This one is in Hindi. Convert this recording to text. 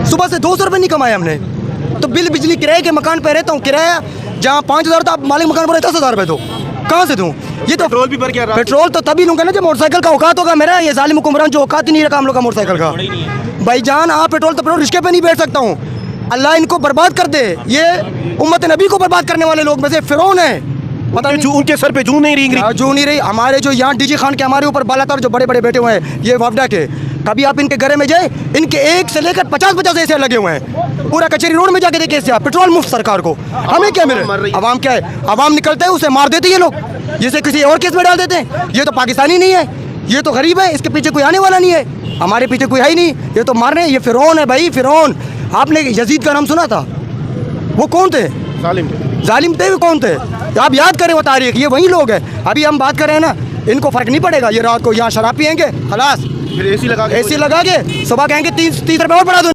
सुबह से 200 रुपये नहीं कमाए हमने। तो बिल बिजली किराए के मकान पे रहता हूँ, किराया जहाँ 5,000 था, मालिक मकान पर 10,000 रुपये दो, कहाँ से दूँ? ये तो पेट्रोल भी भर के पेट्रोल तो तभी लूँगा ना जब मोटरसाइकिल का औकात होगा मेरा। ये जालिम हुक्मरान जो औकात ही नहीं रखा हम लोग का मोटरसाइकिल का। भाईजान आप पेट्रोल तो पेट्रोल रिश्के पे नहीं बैठ सकता हूँ। अल्लाह इनको बर्बाद कर दे। ये उम्मत नबी को बर्बाद करने वाले लोग में से फिरौन है। पता नहीं उनके सर पे जू नहीं रही। जू नहीं रही। हमारे जो यहाँ डीजे खान के हमारे ऊपर बालातर जो बड़े बड़े बैठे हुए हैं ये वापडा के, कभी आप इनके घर में जाए, इनके एक से लेकर 50-50 ऐसे लगे हुए हैं। पूरा कचहरी रोड में जाके देखे इससे आप, पेट्रोल मुफ्त सरकार को। हमें क्या मिले? अवाम क्या है? अवाम निकलते हैं उसे मार देते हैं ये लोग, जिसे किसी और केस में डाल देते हैं। ये तो पाकिस्तानी नहीं है, ये तो गरीब है, इसके पीछे कोई आने वाला नहीं है। हमारे पीछे कोई है ही नहीं, ये तो मारने। ये फिरौन है भाई, फिरौन। आपने यजीद का नाम सुना था? वो कौन थे? जालिम थे। वो कौन थे? आप याद करें वो तारीख, ये वही लोग हैं। अभी हम बात कर रहे हैं ना, इनको फर्क नहीं पड़ेगा। ये रात को यहाँ शराब पियेंगे, खलास, फिर एसी लगा के सुबह कहेंगे 30 रुपये और बढ़ा दो।